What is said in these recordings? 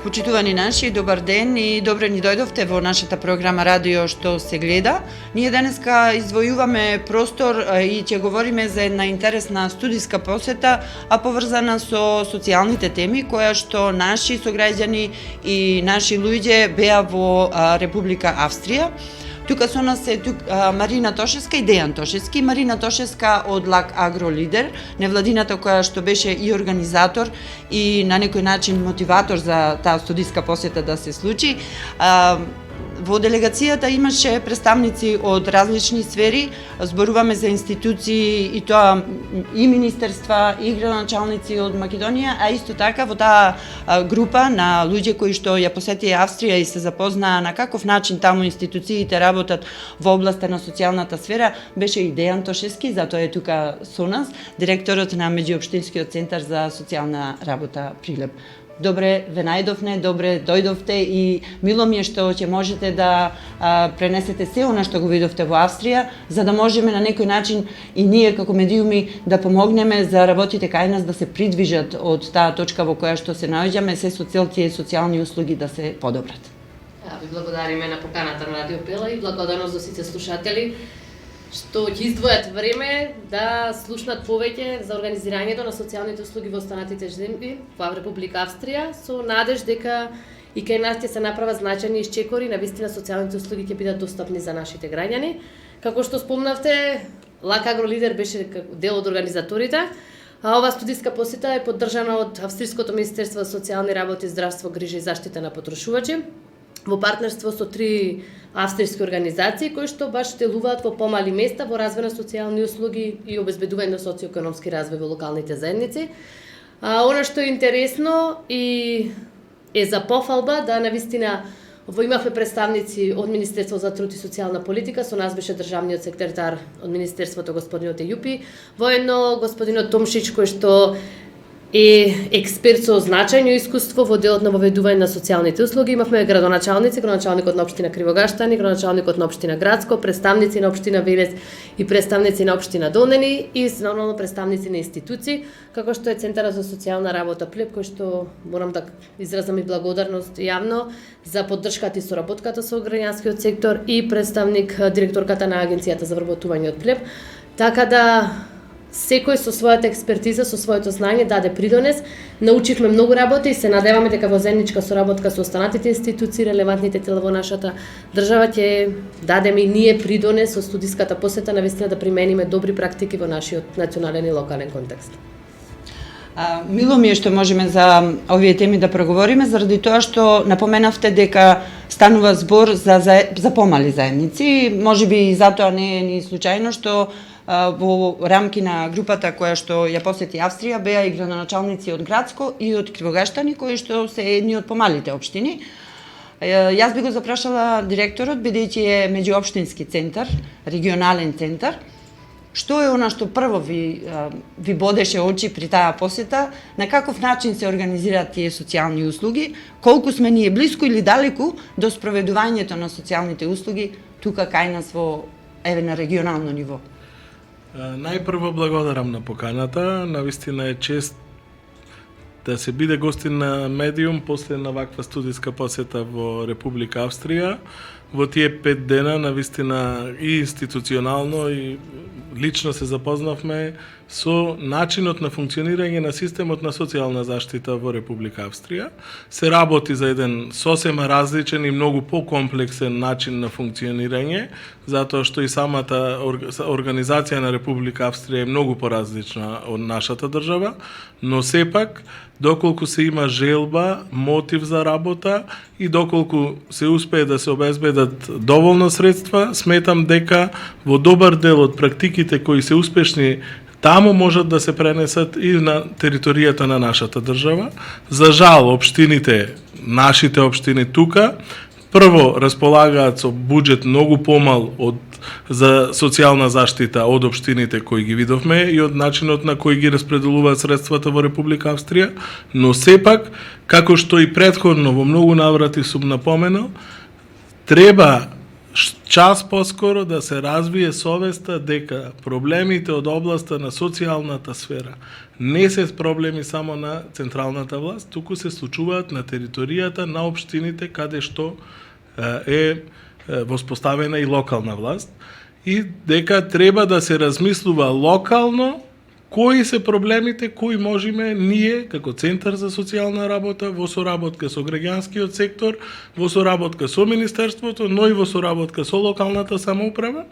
Почитувани наши, добар ден и добре ни дојдовте во нашата програма Радио што се гледа. Ние денеска издвојуваме простор и ќе говориме за една интересна студиска посета, а поврзана со социјалните теми, која што наши сограѓани и наши луѓе беа во Република Австрија. Тука со нас е Марина Тошевска и Дејан Тошевски. Марина Тошевска од Лак Агро Лидер, невладината која што беше и организатор и на некој начин мотиватор за таа студиска посета да се случи. Во делегацијата имаше представници од различни сфери, зборуваме за институции и тоа и министерства, и градоначалници од Македонија, а исто така во таа група на луѓе кои што ја посетија Австрија и се запознаа на каков начин таму институциите работат во областа на социјалната сфера, беше и Дејан Тошевски, затоа е тука со нас, директорот на Меѓуопштинскиот центар за социјална работа Прилеп. Добре ве најдовме, добре дојдовте и мило ми е што ќе можете да пренесете се она што го видовте во Австрија, за да можеме на некој начин и ние како медиуми да помогнеме за работите кај нас да се придвижат од таа точка во која што се наоѓаме, се со цел тие социјални услуги да се подобрат. Ви благодариме на поканата на Радио Пела и благодарност до сите слушатели што ќе издвојат време да слушнат повеќе за организирањето на социјалните услуги во останатите земји во Република Австрија, со надеж дека и кај нас ќе се направат значајни исчекори, навистина социјалните услуги ќе бидат достапни за нашите граѓани. Како што спомнавте, Лак Агро Лидер беше дел од организаторите, а оваа студиска посета е поддржана од Австриското Министерство за социјални работи, здравство, грижа и заштита на потршувачи, во партнерство со 3 австрийски организации кои што баш делуваат во помали места во развој на социјални услуги и обезбедување на социјоекономски развој во локалните заедници. Она што е интересно и е за пофалба да навистина имавме представници од Министерство за труд и социјална политика, со нас беше државниот секретар од Министерството господинот Ејупи, воедно господинот Томшич кој што е експерт со значајно искуство во делот на воведување на социјалните услуги. Имавме градоначалници, градоначалникот на општина Кривогаштани, градоначалникот на општина Градско, представници на општина Велес и представници на општина Долнени и нормално представници на институции, како што е Центарот за социјална работа Плеп, кој што морам да изразам и благодарност јавно за поддршката и соработката со граѓанскиот сектор и представник директорката на Агенцијата за вработување од Плеп. Така да секој со својата експертиза, со своето знање даде придонес. Научивме многу работи и се надеваме дека во заедничка соработка со останатите институции, релевантните тела во нашата држава ќе дадеме и ние придонес со студиската посета навистина да примениме добри практики во нашиот национален и локален контекст. Мило ми е што можеме за овие теми да проговориме, заради тоа што напоменавте дека станува збор за помали заедници. Можеби и затоа не е ни случајно што во рамки на групата која што ја посети Австрија беа и градоначалници од Градско и од Кривогаштани, кои што се едни од помалите општини. Јас би го запрашала директорот, бидејќи е меѓуопштински центар, регионален центар, што е она што прво ви бодеше очи при таа посета, на каков начин се организираат тие социјални услуги, колку сме ние блиску или далеку до спроведувањето на социјалните услуги тука кај нас на регионално ниво? Најпрво благодарам на поканата, навистина е чест да се биде гостин на медиум после на ваква студиска посета во Република Австрија. Во тие 5 дена навистина и институционално и лично се запознавме со начинот на функционирање на системот на социјална заштита во Република Австрија. Се работи за еден сосема различен и многу покомплексен начин на функционирање, затоа што и самата организација на Република Австрија е многу поразлична од нашата држава, но сепак доколку се има желба, мотив за работа и доколку се успее да се обезбедат доволно средства, сметам дека во добар дел од практиките кои се успешни таму можат да се пренесат и на територијата на нашата држава. За жал, општините, нашите општини тука, прво располагаат со буџет многу помал за социјална заштита од општините кои ги видовме и од начинот на кој ги распределуваат средствата во Република Австрија, но сепак, како што и претходно во многу наврати сум напоменал, треба час поскоро да се развие совеста дека проблемите од областа на социјалната сфера не се проблеми само на централната власт, туку се случуваат на територијата на општините каде што е воспоставена и локална власт и дека треба да се размислува локално кои се проблемите кои можеме ние како Центар за социјална работа во соработка со граѓанскиот сектор, во соработка со Министерството, но и во соработка со локалната самоуправа,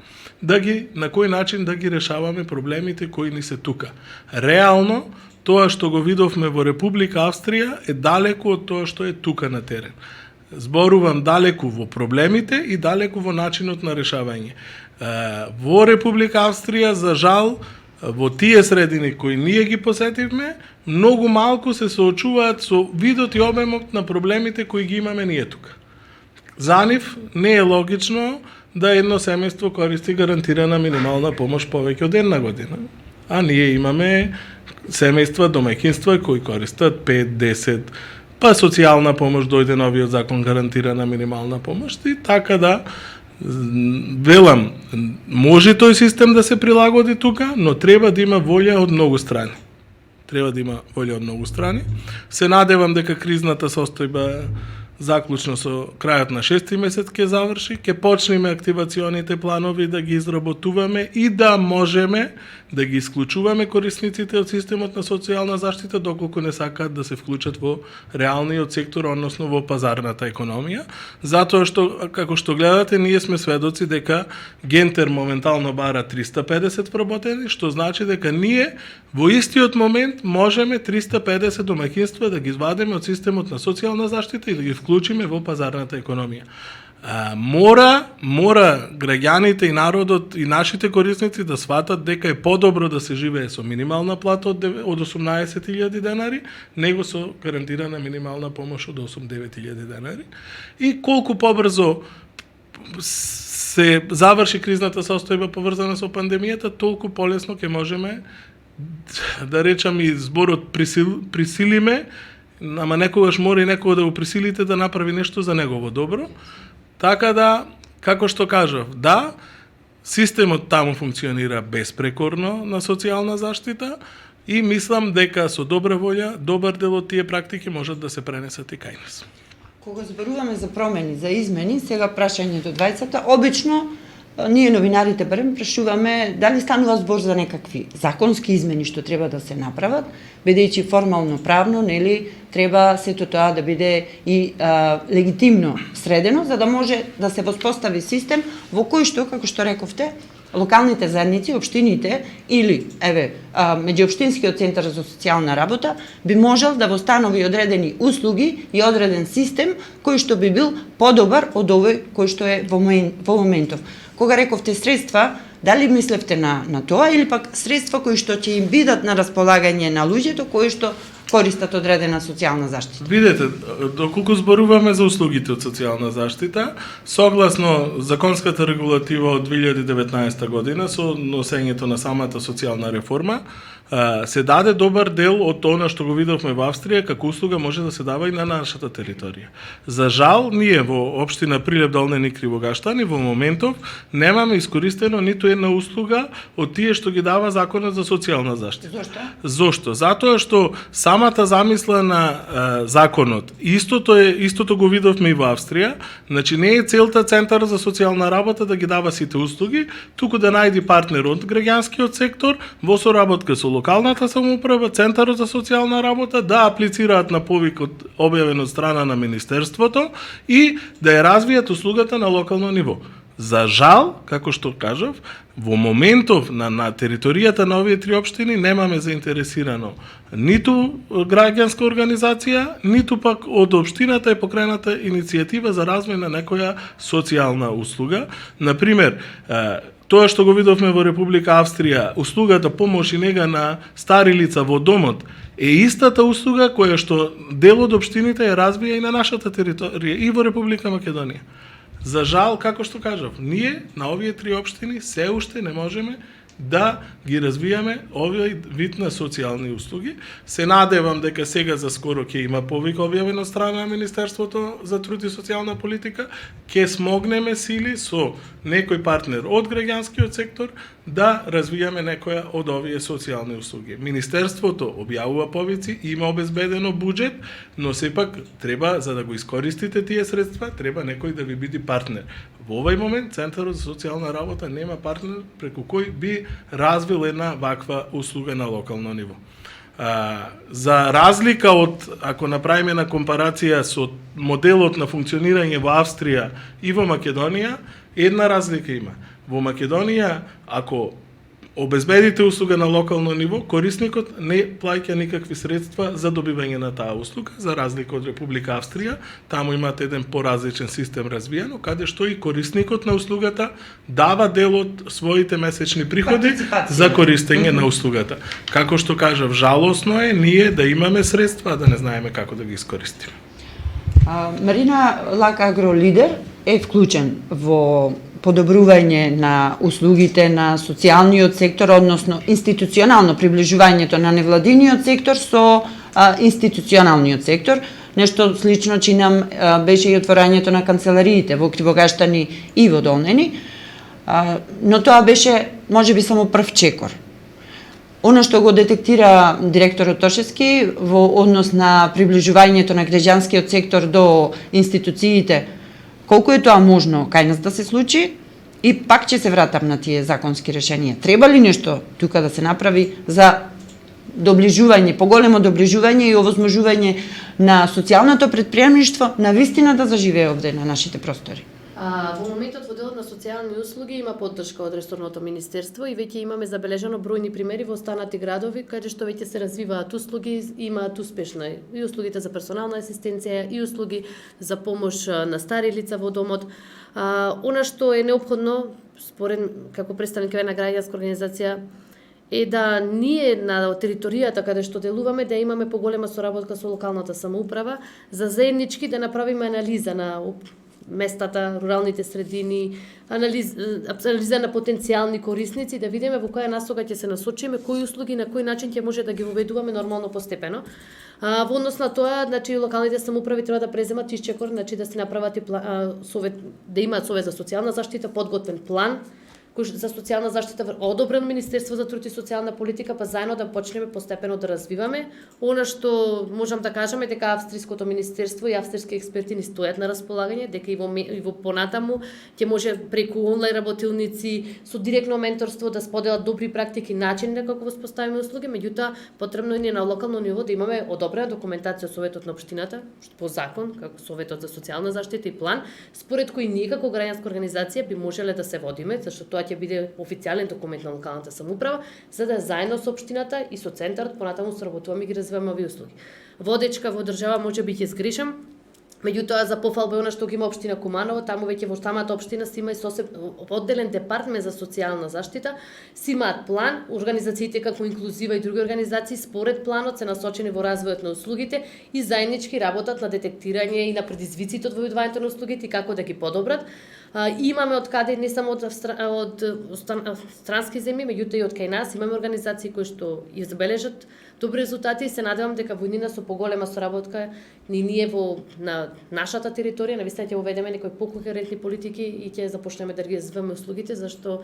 да ги на кој начин да ги решаваме проблемите кои ни се тука. Реално, тоа што го видовме во Република Австрија е далеку од тоа што е тука на терен. Зборувам далеку во проблемите и далеку во начинот на решавање. Во Република Австрија, за жал, во тие средини кои ние ги посетивме, многу малку се соочуваат со видот и обемот на проблемите кои ги имаме ние тука. За нив не е логично да едно семејство користи гарантирана минимална помош повеќе од една година. А ние имаме семејства, домаќинства кои користат 5-10, па социјална помош дојде новиот закон гарантирана минимална помош и така да велам, може тој систем да се прилагоди тука, но треба да има волја од многу страни. Треба да има волја од многу страни. Се надевам дека кризната состојба заклучно со крајот на 6 месец ќе заврши, ќе почнеме активационите планови да ги изработуваме и да можеме да ги исклучуваме корисниците од системот на социјална заштита доколку не сакаат да се вклучат во реалниот сектор, односно во пазарната економија, затоа што како што гледате ние сме сведоци дека Гентер моментално бара 350 вработени, што значи дека ние во истиот момент можеме 350 домаќинства да ги извадиме од системот на социјална заштита и да ги вклучиме во пазарната економија. Мора граѓаните и народот и нашите корисници да сватат дека е подобро да се живее со минимална плата од 18.000 денари, него со гарантирана минимална помош од 8-9.000 денари. И колку побрзо се заврши кризната состојба поврзана со пандемијата, толку полесно ќе можеме да речам и зборот присилиме, ама некогаш мора и некого да го присилите да направи нешто за негово добро. Така да, како што кажав, да, системот таму функционира беспрекорно на социјална заштита и мислам дека со добра волја, добар дел од тие практики можат да се пренесат и кај нас. Кога зборуваме за промени, за измени, сега прашањето двајцата, обично ние новинарите барем прашуваме дали станува збор за некакви законски измени што треба да се направат, бидејќи формално правно, нели, треба сето тоа да биде и легитимно средено, за да може да се воспостави систем во кој што, како што рековте, локалните заедници, општините или меѓуопштинскиот центар за социјална работа би можел да востанови одредени услуги и одреден систем кој што би бил подобар од овој кој што е во моментов. Кога рековте средства, дали мислевте на тоа или пак средства кои што ќе им бидат на располагање на луѓето кои што користат одредена социјална заштита? Видете, доколку зборуваме за услугите од социјална заштита, согласно законската регулатива од 2019 година со носењето на самата социјална реформа, се даде добар дел од тоа што го видовме во Австрија како услуга може да се дава и на нашата територија. За жал, ние во општина Прилеп, Долнен и Кривогаштан во моментов немаме искористено ниту една услуга од тие што ги дава законот за социјална заштита. Зошто? Затоа што самата замисла на законот, истото го видовме и во Австрија, значи не е целта Центар за социјална работа да ги дава сите услуги, туку да најди партнер од граѓанскиот сектор во соработка со локалната самоуправа, Центарот за социјална работа да аплицираат на повик објавен од страна на Министерството и да ја развијат услугата на локално ниво. За жал, како што кажав, во моментов на територијата на овие три општини немаме заинтересирано ниту граѓанска организација, ниту пак од општината е покрената иницијатива за развој на некоја социјална услуга. Например, тоа што го видовме во Република Австрија, услугата помош и нега на стари лица во домот, е истата услуга која што дел од општините ја развија и на нашата територија и во Република Македонија. За жал, како што кажав, ние на овие три општини се уште не можеме да ги развијаме овој вид на социјални услуги. Се надевам дека сега за скоро ќе има повик објавено од страна на Министерството за труд и социјална политика, ќе смогнеме сили со некој партнер од граѓанскиот сектор да развијаме некоја од овие социјални услуги. Министерството објавува повици, има обезбедено буџет, но сепак треба, за да го искористите тие средства, треба некој да ви биде партнер. Во овој момент Центарот за социјална работа нема партнер преку кој би развил една ваква услуга на локално ниво. За разлика од, ако направиме на компарација со моделот на функционирање во Австрија и во Македонија, една разлика има. Во Македонија, ако обезбедите услуга на локално ниво, корисникот не плаќа никакви средства за добивање на таа услуга, за разлика од Република Австрија, таму имаат еден поразличен систем развиено, каде што и корисникот на услугата дава дел од своите месечни приходи за користење на услугата. Како што кажав, жалосно е ние да имаме средства, а да не знаеме како да ги искористиме. Марина Лак Агро Лидер е вклучен во подобрување на услугите на социјалниот сектор, односно институционално приближувањето на невладиниот сектор со институционалниот сектор. Нешто слично чинам беше и отворањето на канцелариите во Кривогаштани и во Долнени, но тоа беше можеби само прв чекор. Оно што го детектира директорот Тошевски во однос на приближувањето на граѓанскиот сектор до институциите, колку е тоа можно кај нас да се случи, и пак ќе се вратам на тие законски решенија. Треба ли нешто тука да се направи за доближување, поголемо доближување и овозможување на социјалното претприемништво на вистина да заживее овде на нашите простори? Во моментот во делот на социјални услуги има поддршка од ресорното министерство и веќе имаме забележано бројни примери во останати градови каде што веќе се развиваат услуги, имаат успешно и услугите за персонална асистенција и услуги за помош на стари лица во домот. Она што е неопходно според како представник на граѓанска организација е да ние на територијата каде што делуваме да имаме поголема соработка со локалната самоуправа за заеднички да направиме анализа на местата, руралните средини, анализа на потенцијални корисници, да видиме во која насока ќе се насочиме, кои услуги на кој начин ќе може да ги воведуваме нормално постепено. Во однос на тоа, значи локалните самоуправи треба да преземат исчекор, значи да се направат и совет, да имаат совет за социјална заштита, подготвен план кој за социјална заштита одобрен Министерство за труд и социјална политика, па заедно да почнеме постепено да развиваме. Она што можам да кажам е дека австриското министерство и австрийски експерти ни стојат на располагање, дека и во понатаму ќе може преку онлайн работилници со директно менторство да споделат добри практики, начини на како воспоставиме услуги, меѓутоа потребно е на локално ниво да имаме одобрена документација од Советот на општината, по закон, како Советот за социјална заштита и план, според кој ние како граѓанска организација би можеле да се водиме, зашто тоа ќе биде официјален документ на локалната самоуправа, за да заедно со општината и со центарот понатаму соработуваме и ги развиваме овие услуги. Водечка во држава можеби ќе сгрешам, меѓутоа за пофалба е она што ги има општина Куманово, таму веќе во самата општина си има и одделен департмент за социјална заштита, си имаат план, организациите како Инклузива и други организации според планот се насочени во развојот на услугите и заеднички работат на детектирање и на предизвиците од воведувањето на услугите и како да ги подобрат. Имаме од каде не само од странски земји, меѓутоа и од кај нас имаме организации кои што ја забележат добри резултати и се надевам дека во иднина со поголема соработка ние во на нашата територија навистина ќе уведеме некои покохерентни политики и ќе започнеме да ги развиваме услугите, зашто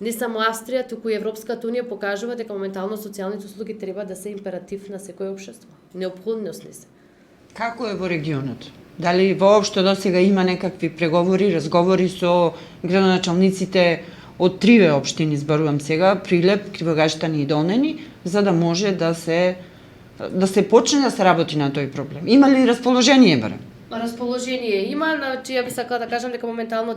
не само Австрија, туку и Европската унија покажува дека моментално социјалните услуги треба да се императив на секој општество. Неопходност не се. Како е во регионот? Дали воопшто досега има некакви преговори, разговори со градоначалниците од триве општини, зборувам сега, Прилеп, Кривогаштани и Долнени, за да може да се почне да се работи на тој проблем? Има ли расположение барем? Расположение има, значи ја би сакала да кажам дека моментално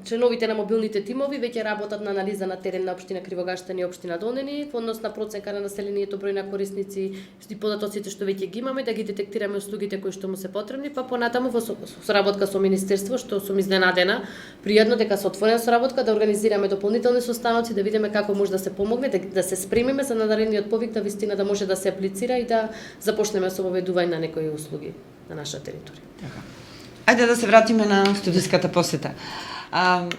членовите на мобилните тимови веќе работат на анализа на терен на општина Кривогаштани и општина Долнени, во однос на проценка на населението, број на корисници и податоците што веќе ги имаме, да ги детектираме услугите кои што му се потребни, па понатаму во соработка со министерство, што сум изненадена, пријатно дека се отворена соработка да организираме дополнителни состаноци, да видиме како може да се помогне, да се спремиме за наредниот повик, да вистина да може да се аплицира и да започнеме со воведување на некои услуги на наша територија. Ајде да се вратиме на студиската посета.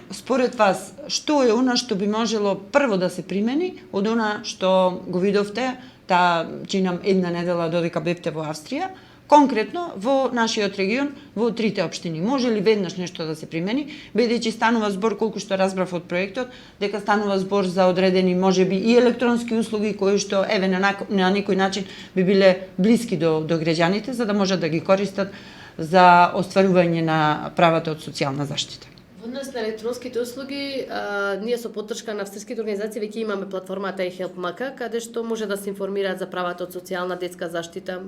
Според вас, што е она што би можело прво да се примени од она што го видовте, чинам една недела додека бевте во Австрија, конкретно во нашиот регион, во трите општини? Може ли веднаш нешто да се примени, бидејќи станува збор, колку што разбрав од проектот, дека станува збор за одредени можеби и електронски услуги кои што на некој начин би биле блиски до граѓаните, за да можат да ги користат за остварување на правата од социјална заштита? Во однос на електронските услуги, ние со поддршка на австриските организации веќе имаме платформата iHelp.mk, каде што може да се информираат за правата од социјална детска заштита,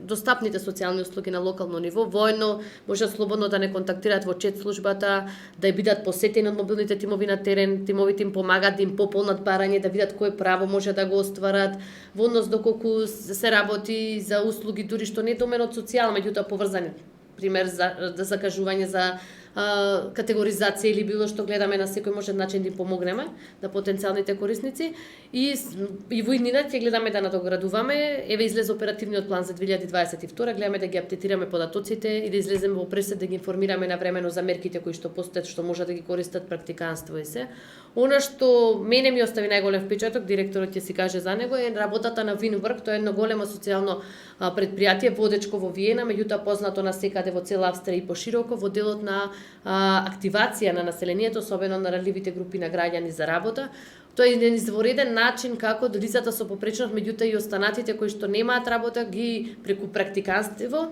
достапните социјални услуги на локално ниво, воено можат слободно да не контактираат во чет службата, да бидат посетени од мобилните тимови на терен, тимовите им помагаат да им пополнат барање, да видат кое право може да го остварат, во однос доколку се работи за услуги дури што не домен од социјална, меѓутоа поврзани, пример за закажување за категоризација или било што гледаме на секој можен начин да им помогнеме на потенцијалните корисници и во иднина ќе гледаме да надоградуваме. Еве излезе оперативниот план за 2022, гледаме да ги аптетираме податоците и да излеземе во пресед да ги информираме навремено за мерките кои што постојат, што можат да ги користат практиканство и се. Она што мене ми остави најголем впечаток, директорот ќе си каже за него, е работата на Winwork. Тоа е едно големо социјално предпријатие, водечко во Виена, меѓутоа познато на секаде во цела Австрија и пошироко во делот на активација на населението, особено на ranливите групи на граѓани за работа. Тоа е еден извореден начин како лицата со попречност, меѓутоа и останатите кои што немаат работа, ги преку практиканство,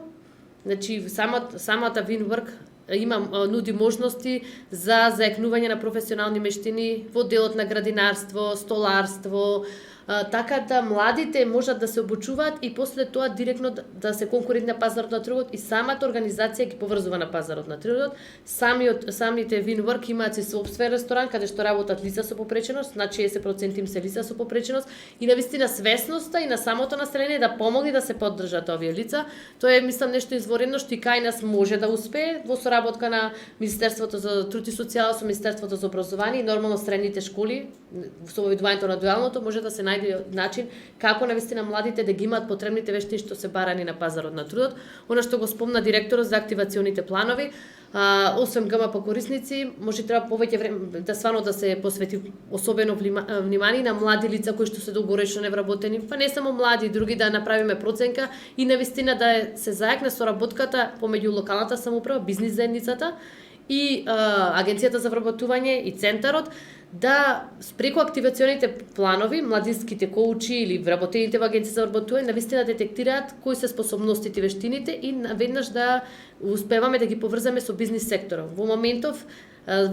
значи самата Winwork нуди можности за заекнување на професионални мештини во делот на градинарство, столарство, така да младите можат да се обучуваат и после тоа директно да се конкурират на пазарот на трудот и самата организација ги поврзува на пазарот на трудот. Самите Winwork имаат си сопствен ресторан каде што работат лица со попреченост, на 60% им се лица со попреченост и навистина свесноста и на самото население да помогне да се поддржат овие лица. Тоа е мислам нешто изворено што и кај нас може да успее во соработка на Министерството за труд и социјала со Министерството за образование и нормално средните школи со воведувањето на дуалното може да се најде начин како навистина младите да ги имаат потребните вештини што се барани на пазарот на трудот. Она што го спомна директорот за активационите планови, освен ГМП корисници, може треба повеќе време да стварно да се посвети особено внимание на млади лица кои што се долгоречно невработени, па не само млади, други да направиме проценка и навистина да се заекне соработката помеѓу локалната самоуправа, бизнис заедницата и Агенцијата за вработување и центарот, да преку активационите планови, младинските коучи или вработените во Агенција за вработување навистина детектираат кои се способностите и вештините и наведнаш да успеваме да ги поврзаме со бизнис секторот. Во моментов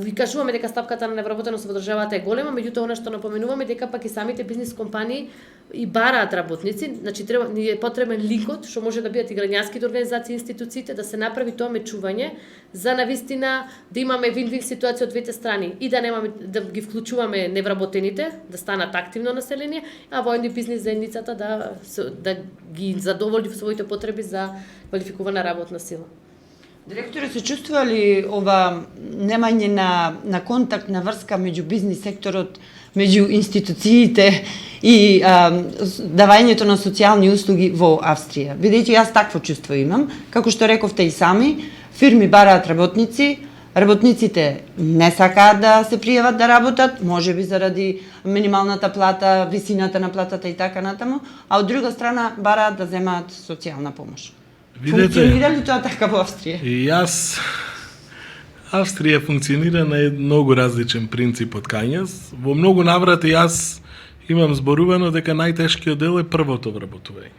ви кажуваме дека стапката на невработеност во државата е голема, меѓутоа она што напоменуваме дека пак и самите бизнис компании и бараат работници, значи ни е потребен линкот што може да бидат и граѓанските организации, институциите, да се направи тоа мечување за навистина да имаме вин-вин ситуација од двете страни и да немаме да ги вклучуваме невработените, да станат активно население, а војни бизнис заедницата да ги задоволи своите потреби за квалификувана работна сила. Директоре, се чувствува ли ова немање на контактна врска меѓу бизнис секторот, меѓу институциите и давањето на социјални услуги во Австрија? Бидејќи јас такво чувство имам, како што рековте и сами, фирми бараат работници, работниците не сакаат да се пријават да работат, можеби заради минималната плата, висината на платата и така натаму, а од друга страна бараат да земаат социјална помош. Функционира ли тоа така во Австрија? И Австрија функционира на многу различен принцип од кај нас. Во многу наврати јас имам зборувано дека најтешкиот дел е првото вработување.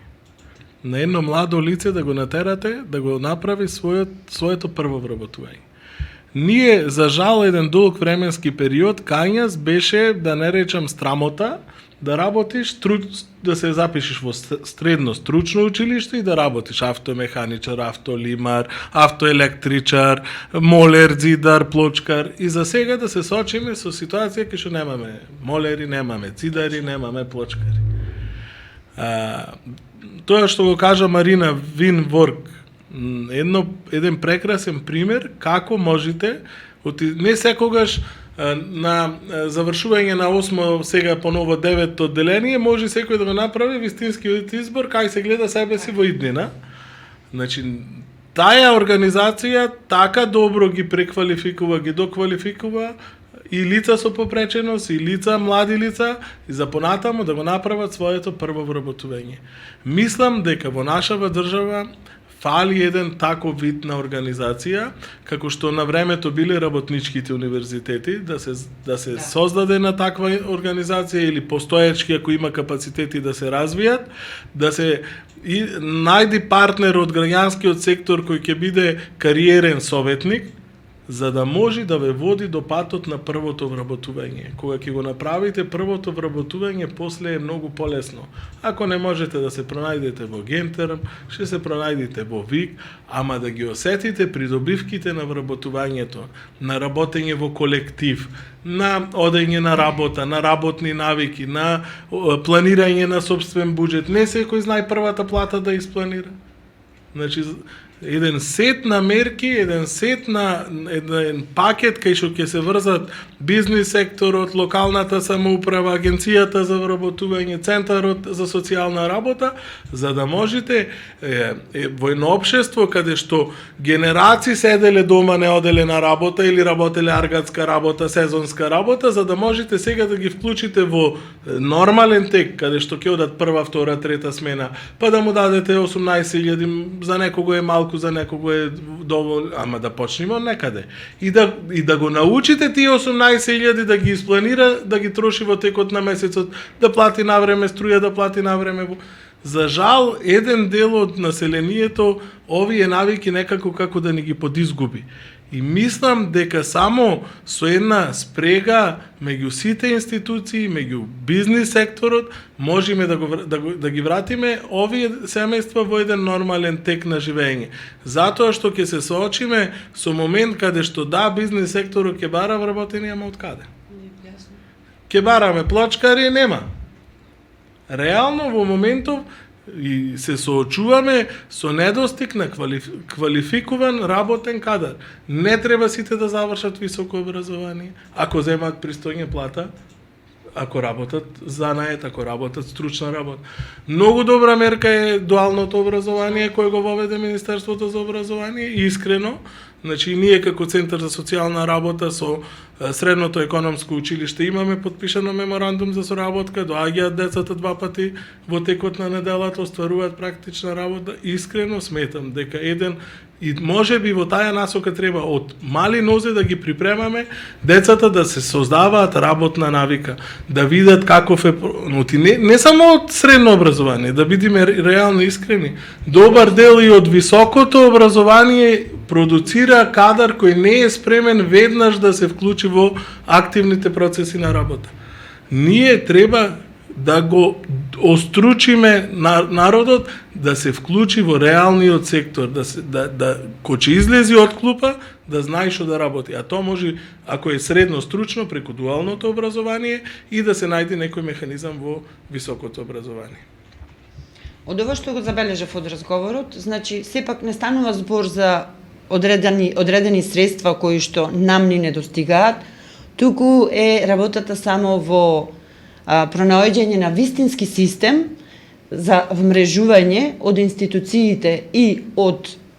На едно младо лице да го натерате да го направи своето прво вработување. Ние, за жал, еден долг временски период кај нас беше, да не речам страмота, да работиш, да се запишеш во средно стручно училиште и да работиш автомеханичар, автолимар, автоелектричар, молер, зидар, плочкар. И за сега да се соочиме со ситуација кај што немаме молери, немаме зидари, немаме плочкари. Тоа што го кажа Марина, Winwork, еден прекрасен пример како можете, не секогаш на завршување на 8 сега поново 9 одделение може секој да го направи вистинскиот избор кај се гледа себе си во иднина. Значи таа организација така добро ги преквалификува, ги доквалификува и лица со попреченост, и лица, млади лица, и за понатаму да го направат своето прво вработување. Мислам дека во нашава држава фали еден таков вид на организација, како што на времето биле работничките универзитети, да се создаде на таква организација или постоечки ако има капацитети да се развијат, да се и најди партнер од граѓанскиот сектор кој ќе биде кариерен советник, за да може да ве води до патот на првото вработување. Кога ќе го направите првото вработување, после е многу полесно. Ако не можете да се пронајдете во Гентерм, ќе се пронајдете во ВИК, ама да ги осетите придобивките на вработувањето, на работење во колектив, на одење на работа, на работни навики, на планирање на собствен буџет. Не секој знае првата плата да испланира. Значи, еден сет на мерки, еден пакет кај што ќе се врзат бизнис секторот, локалната самоуправа, агенцијата за вработување, центарот за социјална работа, за да можете во едно општество каде што генерации седеле дома, не оделе на работа или работеле аргатска работа, сезонска работа, за да можете сега да ги вклучите во нормален тек, каде што ќе одат прва, втора, трета смена, па да му дадете 18.000, за некого е малку, за некого е доволно, ама да почнеме од некаде. И да го научите тие 18.000 да ги испланира, да ги троши во текот на месецот, да плати навреме струја, да плати навреме. За жал, еден дел од населението овие навики некако како да ни ги подизгуби. И мислам дека само со една спрега меѓу сите институции, меѓу бизнис секторот, можеме да ги вратиме овие семејства во еден нормален тек на живење. Затоа што ќе се соочиме со момент каде што бизнис секторот ќе бара вработени, ама од каде? Ќе бараме плочкари, нема. Реално во моментов и се соочуваме со недостиг на квалификуван работен кадар. Не треба сите да завршат високо образование, ако земат пристојна плата, ако работат занает, ако работат стручна работа. Многу добра мерка е дуалното образование кој го воведе Министерството за образование, искрено. Значи, ние како Центар за социјална работа со Средното економско училиште имаме подпишано меморандум за соработка, доаѓаат децата 2 пати во текот на неделата, остваруваат практична работа. Искрено сметам дека и можеби во таа насока треба од мали нозе да ги припремаме децата да се создаваат работна навика, да видат каков е не само од средно образование, да бидеме реално искрени. Добар дел и од високото образование продуцира кадар кој не е спремен веднаш да се вклучи во активните процеси на работа. Ние треба да го остручиме народот да се вклучи во реалниот сектор, кој ќе излези од клупа, да знае што да работи. А тоа може, ако е средно стручно, преку дуалното образование и да се најде некој механизам во високото образование. Од ова што го забележав од разговорот, значи, сепак не станува збор за одредени средства кои што нам ни недостигаат, туку е работата само во пронаоѓање на вистински систем за вмрежување од институциите и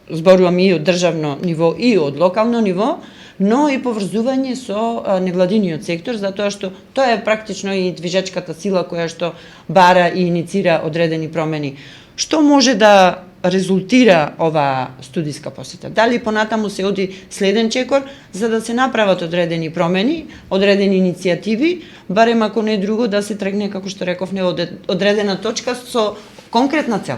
зборувам и од државно ниво и од локално ниво, но и поврзување со невладиниот сектор, затоа што тоа е практично и движечката сила која што бара и иницира одредени промени. Што може да резултира ова студиска посета? Дали понатаму се оди следен чекор за да се направат одредени промени, одредени иницијативи, барем ако не друго да се тргне, како што рековме, одредена точка со конкретна цел?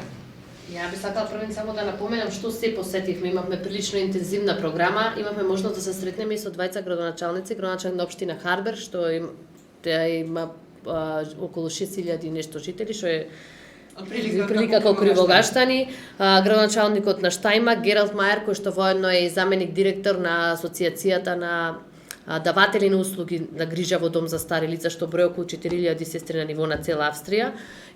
Ја би сакала првен само да напоменам што се посетивме. Имавме прилично интензивна програма, имавме можност да се сретнеме и со двајца градоначалници, градоначалник на општина Харбер, што има околу 6000 нешто жители, што е прилика колку Ривогаштани, градоначалникот на Штајмак, Гералд Мајер, кој што воедно е и заменик директор на Асоциацијата на даватели на услуги на грижа во дом за стари лица, што брои околу 4000 сестри на ниво на цела Австрија.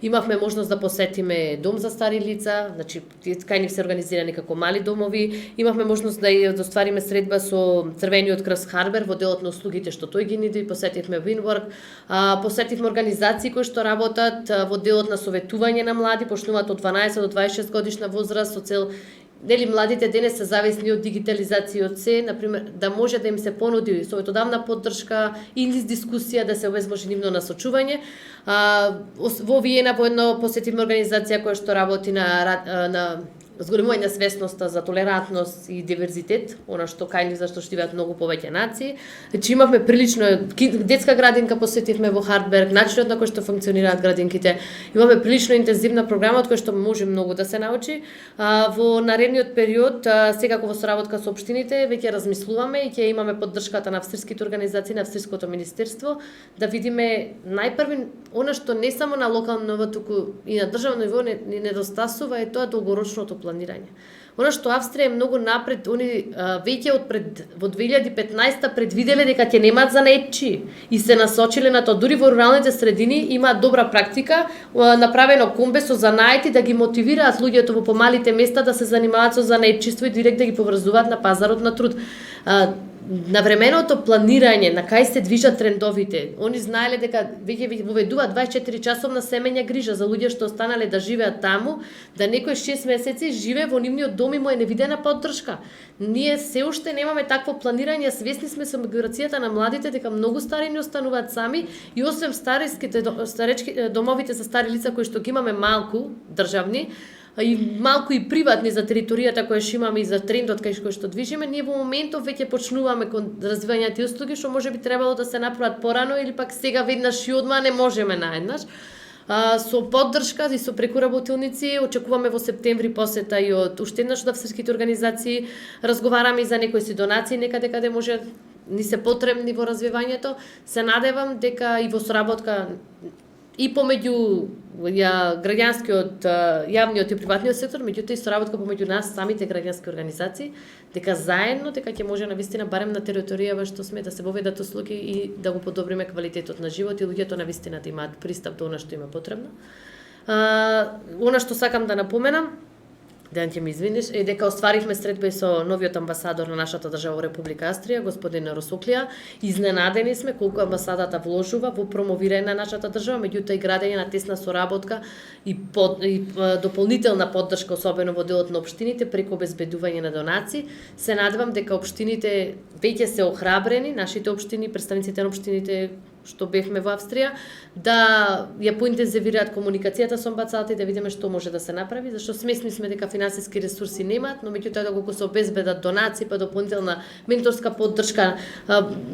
Имавме можност да посетиме дом за стари лица, значи кај нив се организирани како мали домови. Имавме можност да оствариме средба со Црвениот крст Харбер во делот на услугите што тој ги нуди, посетивме Винворк, посетивме организации кои што работат во делот на советување на млади, почнуваат од 12 до 26 годишна возраст со цел нели младите денес се зависни од дигитализација од се, на пример, да може да им се понуди советодавна поддршка или дискусија да се овозможи нивно насочување. Во Виена во едно посетивме организација која што работи на зголемување свесноста за толерантност и диверзитет, она што кај нив зашто живеат многу повеќе нации. Значи имавме прилично детска градинка посетивме во Хартберг, начинот на кој што функционираат градинките. Имаме прилично интензивна програма од која што може многу да се научи. Во наредниот период, секако во соработка со општините, веќе размислуваме и ќе имаме поддршката на австриските организации, на австриското министерство, да видиме најпрви она што не само на локално ниво, туку и на државно ниво не недостасува е тоа долгорочното планирање. Она што Австрија е многу напред, они веќе во 2015 предвиделе дека ќе немаат занаетчи и се насочиле на тоа. Дури во руралните средини имаат добра практика, направено комбе со занаети да ги мотивираат луѓето во помалите места да се занимаваат со занаетчество и директ да ги поврзуваат на пазарот на труд. Навременото планирање на кај се движат трендовите, они знаеле дека веќе воведуваат 24 часовна семења грижа за луѓе што останале да живеат таму, да некој 6 месеци живее во нивниот дом и му е невидена поддршка. Ние се уште немаме такво планирање, свесни сме со миграцијата на младите дека многу стари не остануваат сами и освен старечки домовите за стари лица кои што ги имаме малку државни, и малку и приватни за територијата која што имаме и за трендот кај што движиме, ние во моментов веќе почнуваме кон развивање тие услуги што може би требало да се направат порано или пак сега веднаш и одма не можеме наеднаш. Со поддршка и со преку работилници очекуваме во септември посета и од уште еднаш од австриските организации, разговараме и за некои си донации некаде каде може ни се потребни во развивањето. Се надевам дека и во соработка и помеѓу граѓанскиот, јавниот и приватниот сектор, меѓутоа и соработка помеѓу нас самите граѓански организации, дека заедно дека ќе може навистина барем на територија во што сме да се воведат услуги и да го подобриме квалитетот на живот и луѓето навистина да имаат пристап до она што им е потребно. Она што сакам да напоменам, Дејан ќе ми извиниш, е дека остваривме средба и со новиот амбасадор на нашата држава во Република Австрија, господин Росоклија. Изненадени сме колку амбасадата вложува во промовирање на нашата држава, меѓутоа и градење на тесна соработка и дополнителна поддршка, особено во делот на општините, преку обезбедување на донации. Се надевам дека општините веќе се охрабрени, нашите општини, представниците на општините што бевме во Австрија, да ја поинтензивираат комуникацијата со амбасадата и да видиме што може да се направи, зашто смесни сме дека финансиски ресурси немаат, но меѓутоа доколку се обезбедат донации, па дополнителна менторска поддршка,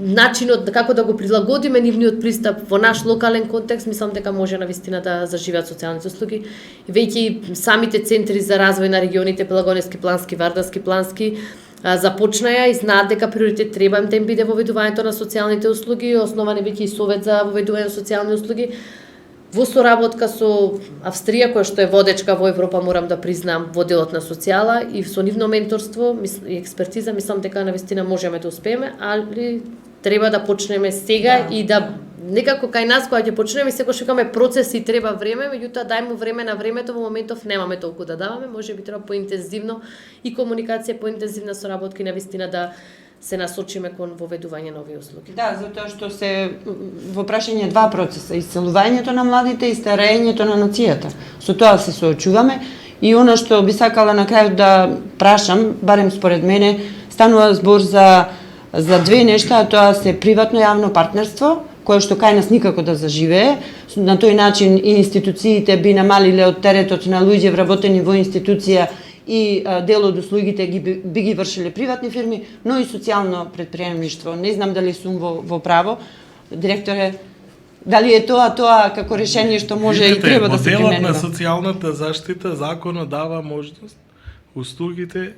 начинот како да го прилагодиме нивниот пристап во наш локален контекст, мислам дека може навистина да заживеат социјалните услуги. Веќе самите центри за развој на регионите, Пелагоневски плански, Вардарски плански, започнаја и знаат дека приоритет треба да им биде воведувањето на социјалните услуги, основан е веќе и совет за воведување на социјални услуги во соработка со Австрија, која што е водечка во Европа, морам да признам, во делот на социјала и со нивно менторство и експертиза, мислам дека навистина можеме да успееме, али треба да почнеме сега и да некако кај нас кога ќе почнеме секогаш викаме процеси треба време, меѓутоа дајмо време на времето, во моментов немаме толку да даваме, можеби треба поинтензивно и комуникација, поинтензивна соработка и навистина да се насочиме кон воведување нови услуги. Да, затоа што се во прашање два процеса, исцелувањето на младите и старењето на нацијата. Со тоа се соочуваме и она што би сакала на крајот да прашам, барем според мене, станува збор за две нешта, а тоа се приватно јавно партнерство, кое што кај нас никако да заживее. На тој начин и институциите би намалиле од теретот на луѓе вработени во институција и дел од услугите би ги вршиле приватни фирми, но и социјално предприемништво. Не знам дали сум во право, директоре, дали е тоа како решение што може и треба да се применува? Моделот на социјалната заштита законот дава можност услугите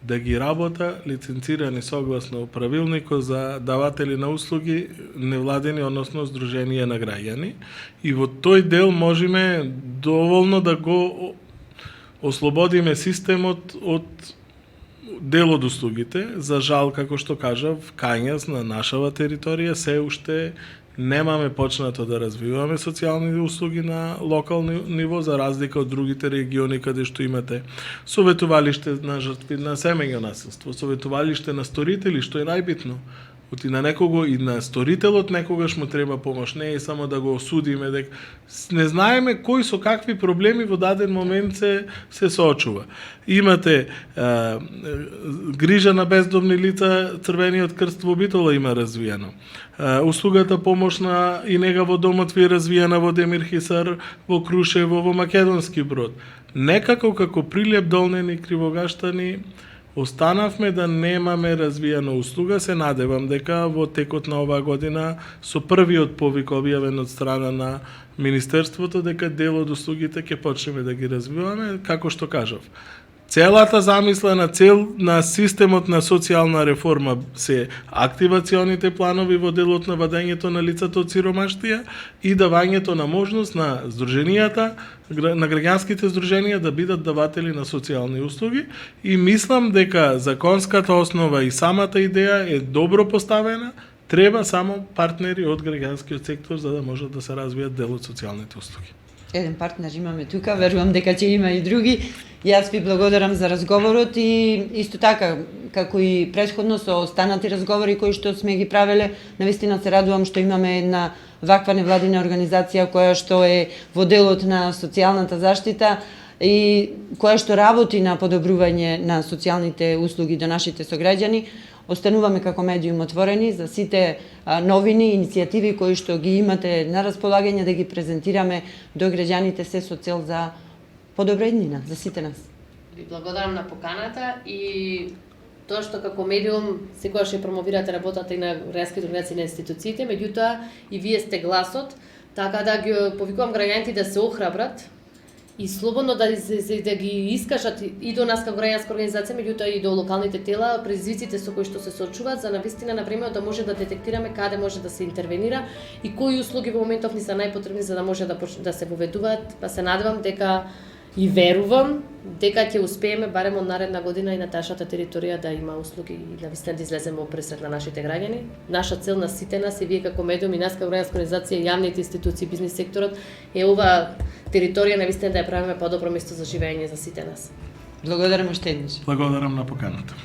да ги работа лиценцирани согласно правилникот за даватели на услуги, невладени, односно здруженија на граѓани. И во тој дел можеме доволно да го ослободиме системот од дел од услугите. За жал, како што кажав, кај нас на нашава територија се уште немаме почнато да развиваме социјални услуги на локално ниво, за разлика од другите региони каде што имате советувалиште на жртви на семејно насилство, советувалиште на сторители, што е најбитно Оти на некого и на сторителот некогаш му треба помош, не е само да го осудиме, дека не знаеме кој со какви проблеми во даден момент се соочува. Имате грижа на бездомни лица, Црвениот крст во Битола има развиено. Услугата помошна и нега во домот ви е развиена во Демир Хисар, во Крушево, во Македонски Брод. Некако како Прилеп, Долнен и Кривогаштани останавме да немаме развиена услуга. Се надевам дека во текот на оваа година со првиот повик објавен од страна на Министерството дека дел од услугите ќе почнеме да ги развиваме, како што кажав. Целата замислена цел на системот на социјална реформа се активационите планови во делот на вадењето на лицата од сиромаштија и давањето на можност на здруженијата, на граѓанските здруженија да бидат даватели на социјални услуги и мислам дека законската основа и самата идеја е добро поставена, треба само партнери од граѓанскиот сектор за да можат да се развијат дел од социјалните услуги. Еден партнер имаме тука, верувам дека ќе има и други. Јас ви благодарам за разговорот и исто така, како и претходно со останати разговори кои што сме ги правеле, навистина се радувам што имаме една ваква невладина организација која што е во делот на социјалната заштита и која што работи на подобрување на социјалните услуги до нашите сограѓани. Остануваме како медиум отворени за сите новини, иницијативи кои што ги имате на располагање да ги презентираме до граѓаните се со цел за подобра иднина за сите нас. Ви благодарам на поканата и тоа што како медиум секогаш ќе промовирате работата и на граѓанските организации на институциите, меѓутоа и вие сте гласот, така да ги повикувам граѓаните да се охрабрат и слободно да ги искажат и до нас како граѓанска организација, меѓутоа и до локалните тела, предизвиците со кои што се соочуваат, за навистина на време да може да детектираме каде може да се интервенира и кои услуги во моментов ни се најпотребни за да може да се поведуваат, па се надевам дека и верувам дека ќе успееме барем од наредна година и на нашата територија да има услуги и навистина да излеземе во пресред на нашите граѓани. Наша цел на сите нас и вие како медиум и нас како граѓанска организација, јавните институции, бизнис секторот е ова територија навистина да ја правиме подобро место за живење за сите нас. Благодарам уште еднаш. Благодарам на поканата.